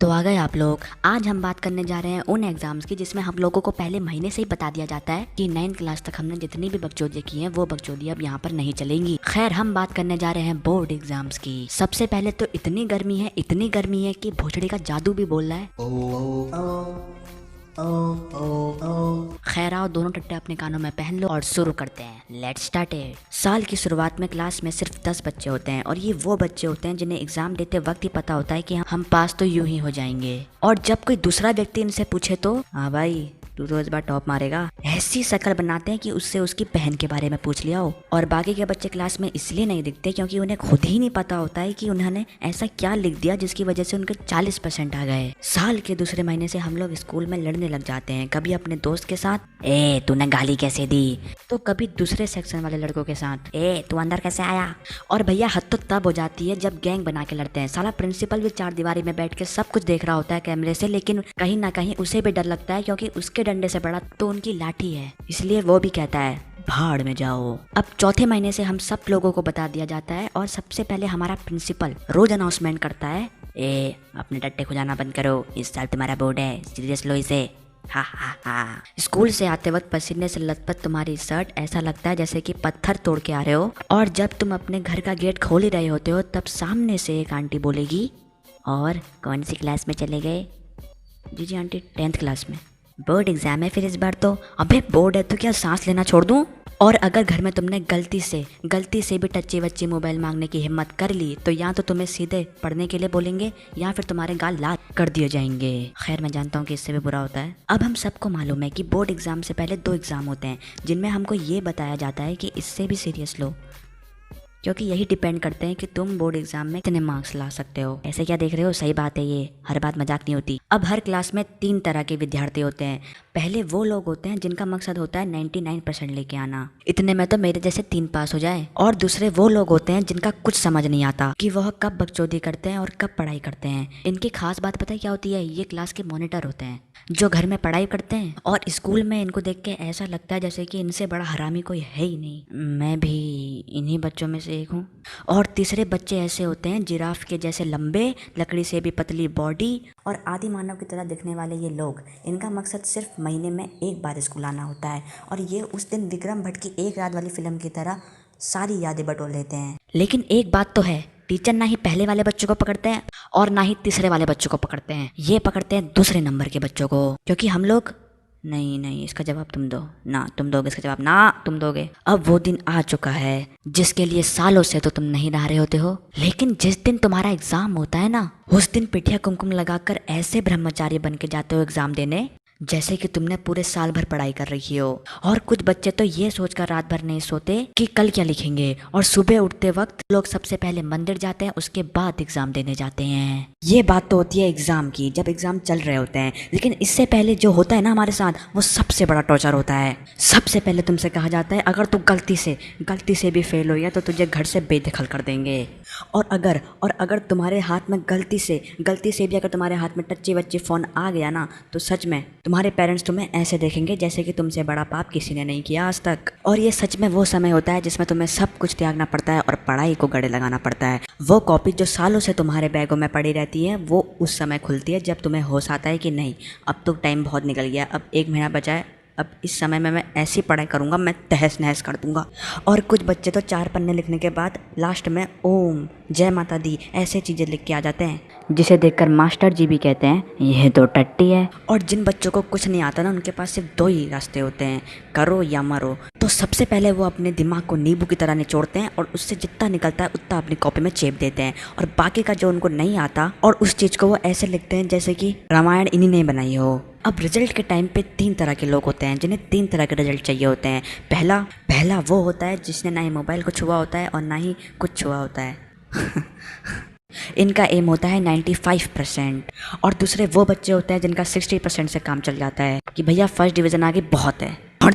तो आ गए आप लोग। आज हम बात करने जा रहे हैं उन एग्जाम्स की जिसमें हम लोगों को पहले महीने से ही बता दिया जाता है कि 9th क्लास तक हमने जितनी भी बकचोदियां की हैं वो बकचोदियां अब यहाँ पर नहीं चलेंगी। खैर, हम बात करने जा रहे हैं बोर्ड एग्जाम्स की। सबसे पहले तो इतनी गर्मी है कि भोसड़ी का जादू भी बोल रहा है। खैर आओ, दोनों टट्टे अपने कानों में पहन लो और शुरू करते हैं। Let's start it. साल की शुरुआत में क्लास में सिर्फ 10 बच्चे होते हैं और ये वो बच्चे होते हैं जिन्हें एग्जाम देते वक्त ही पता होता है कि हम पास तो यूं ही हो जाएंगे। और जब कोई दूसरा व्यक्ति इनसे पूछे तो हाँ भाई तू तो इस बार टॉप मारेगा, ऐसी शक्ल बनाते हैं कि उससे उसकी बहन के बारे में पूछ लिया हो। और बाकी के बच्चे क्लास में इसलिए नहीं दिखते क्योंकि उन्हें खुद ही नहीं पता होता है कि उन्होंने ऐसा क्या लिख दिया जिसकी वजह से उनके 40% आ गए। साल के दूसरे महीने से हम लोग स्कूल में लड़ने लग जाते हैं, कभी अपने दोस्त के साथ, ए तूने गाली कैसे दी, तो कभी दूसरे सेक्शन वाले लड़कों के साथ, ए तू अंदर कैसे आया। और भैया हद तो तब हो जाती है जब गैंग बना के लड़ते हैं। साला प्रिंसिपल भी चार दीवारी में बैठ के सब कुछ देख रहा होता है कैमरे से, लेकिन कहीं ना कहीं उसे भी डर लगता है क्योंकि उसके डंडे से बड़ा तो उनकी लाठी है, इसलिए वो भी कहता है भाड़ में जाओ। अब चौथे महीने से हम सब लोगों को बता दिया जाता है और सबसे पहले हमारा प्रिंसिपल रोज अनाउंसमेंट करता है, ए अपने टट्टे खुजाना बंद करो, इस साल तुम्हारा बोर्ड है, सीरियस लो इसे। हा हा हा। स्कूल से आते वक्त पसीने से लथपथ तुम्हारी शर्ट ऐसा लगता है जैसे कि पत्थर तोड़ के आ रहे हो। और जब तुम अपने घर का गेट खोल ही रहे होते हो तब सामने से एक आंटी बोलेगी, और कौन सी क्लास में चले गए। जी जी आंटी 10th क्लास में। बोर्ड एग्जाम है फिर इस बार तो। अबे बोर्ड है तो क्या सांस लेना छोड़ दूं। और अगर घर में तुमने गलती से भी टच्ची वच्ची मोबाइल मांगने की हिम्मत कर ली तो या तो तुम्हें सीधे पढ़ने के लिए बोलेंगे या फिर तुम्हारे गाल लाल कर दिए जाएंगे। खैर मैं जानता हूँ कि इससे भी बुरा होता है। अब हम सबको मालूम है कि बोर्ड एग्जाम से पहले 2 एग्जाम होते हैं जिनमें हमको ये बताया जाता है कि इससे भी सीरियस लो, क्योंकि यही डिपेंड करते हैं कि तुम बोर्ड एग्जाम में कितने मार्क्स ला सकते हो। ऐसे क्या देख रहे हो, सही बात है, ये हर बात मजाक नहीं होती। अब हर क्लास में 3 तरह के विद्यार्थी होते हैं। पहले वो लोग होते हैं जिनका मकसद होता है 99% लेके आना, इतने में तो मेरे जैसे 3 पास हो जाए। और दूसरे वो लोग होते हैं जिनका कुछ समझ नहीं आता कि वह कब बकचोदी करते हैं और कब पढ़ाई करते हैं। इनकी खास बात पता है क्या होती है, ये क्लास के मॉनिटर होते हैं जो घर में पढ़ाई करते हैं और स्कूल में इनको देख के ऐसा लगता है जैसे कि इनसे बड़ा हरामी कोई है ही नहीं। मैं भी इन्हीं बच्चों में से एक हूँ। और तीसरे बच्चे ऐसे होते हैं जिराफ के जैसे लंबे, लकड़ी से भी पतली बॉडी और आदि मानव की तरह दिखने वाले ये लोग। इनका मकसद सिर्फ महीने में एक बार स्कूल आना होता है और ये उस दिन विक्रम भट्ट की एक रात वाली फिल्म की तरह सारी यादें बटोर लेते हैं। लेकिन एक बात तो है, टीचर ना ही पहले वाले बच्चों को पकड़ते हैं और ना ही तीसरे वाले बच्चों को पकड़ते हैं, ये पकड़ते हैं दूसरे नंबर के बच्चों को। क्योंकि हम लोग नहीं इसका जवाब तुम दो ना, तुम दोगे इसका जवाब ना, तुम दोगे। अब वो दिन आ चुका है जिसके लिए सालों से तो तुम नहीं नहा रहे होते हो, लेकिन जिस दिन तुम्हारा एग्जाम होता है ना, उस दिन पिठिया कुमकुम लगाकर ऐसे ब्रह्मचारी बन के जाते हो एग्जाम देने जैसे कि तुमने पूरे साल भर पढ़ाई कर रखी हो। और कुछ बच्चे तो ये सोचकर रात भर नहीं सोते कि कल क्या लिखेंगे, और सुबह उठते वक्त लोग सबसे पहले मंदिर जाते हैं, उसके बाद एग्जाम देने जाते हैं। ये बात तो होती है एग्जाम की, जब एग्जाम चल रहे होते हैं। लेकिन इससे पहले जो होता है ना हमारे साथ, वो सबसे बड़ा टॉर्चर होता है। सबसे पहले तुमसे कहा जाता है अगर तू गलती से भी फेल हो गया तो तुझे घर से बेदखल कर देंगे। और अगर तुम्हारे हाथ में गलती से भी अगर तुम्हारे हाथ में टच्ची वच्ची फ़ोन आ गया ना, तो सच में तुम्हारे पेरेंट्स तुम्हें ऐसे देखेंगे जैसे कि तुमसे बड़ा पाप किसी ने नहीं किया आज तक। और ये सच में वो समय होता है जिसमें तुम्हें सब कुछ त्यागना पड़ता है और पढ़ाई को गले लगाना पड़ता है। वो कॉपी जो सालों से तुम्हारे बैगों में पड़ी रहती है वो उस समय खुलती है जब तुम्हें होश आता है कि नहीं, अब तो टाइम बहुत निकल गया, अब 1 महीना बचा है, अब इस समय में मैं ऐसी पढ़ाई करूँगा, मैं तहस नहस कर दूंगा। और कुछ बच्चे तो 4 पन्ने लिखने के बाद लास्ट में ओम जय माता दी ऐसे चीज़ें लिख के आ जाते हैं जिसे देखकर मास्टर जी भी कहते हैं यह तो टट्टी है। और जिन बच्चों को कुछ नहीं आता ना, उनके पास सिर्फ 2 ही रास्ते होते हैं, करो या मरो। तो सबसे पहले वो अपने दिमाग को नींबू की तरह निचोड़ते हैं और उससे जितना निकलता है उतना अपनी कॉपी में चेप देते हैं, और बाकी का जो उनको नहीं आता और उस चीज़ को वो ऐसे लिखते हैं जैसे कि रामायण इन्हीं ने बनाई हो। अब रिजल्ट के टाइम पे 3 तरह के लोग होते हैं जिन्हें 3 तरह के रिजल्ट चाहिए होते हैं। पहला वो होता है जिसने ना ही मोबाइल को छुआ होता है और ना ही कुछ छुआ होता है इनका एम होता है 95%। और दूसरे वो बच्चे होते हैं जिनका 60% से काम चल जाता है कि भैया फर्स्ट डिवीज़न आ गई बहुत है। और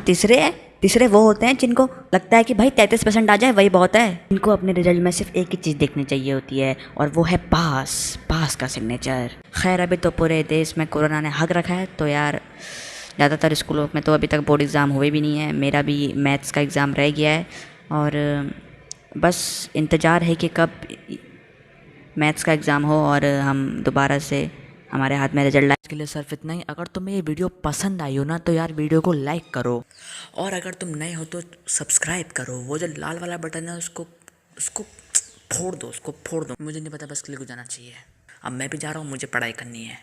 तीसरे वो होते हैं जिनको लगता है कि भाई 33% आ जाए वही बहुत है। इनको अपने रिजल्ट में सिर्फ एक ही चीज़ देखनी चाहिए होती है और वो है पास का सिग्नेचर। खैर अभी तो पूरे देश में कोरोना ने हक रखा है, तो यार ज़्यादातर स्कूलों में तो अभी तक बोर्ड एग्ज़ाम हुए भी नहीं है। मेरा भी मैथ्स का एग्ज़ाम रह गया है और बस इंतज़ार है कि कब मैथ्स का एग्ज़ाम हो और हम दोबारा से हमारे हाथ में रिजल्ट आए। इसके लिए सिर्फ इतना ही। अगर तुम्हें ये वीडियो पसंद आई हो ना तो यार वीडियो को लाइक करो, और अगर तुम नए हो तो सब्सक्राइब करो। वो जो लाल वाला बटन है उसको उसको फोड़ दो, उसको फोड़ दो। मुझे नहीं पता, बस क्लिक हो जाना चाहिए। अब मैं भी जा रहा हूँ, मुझे पढ़ाई करनी है।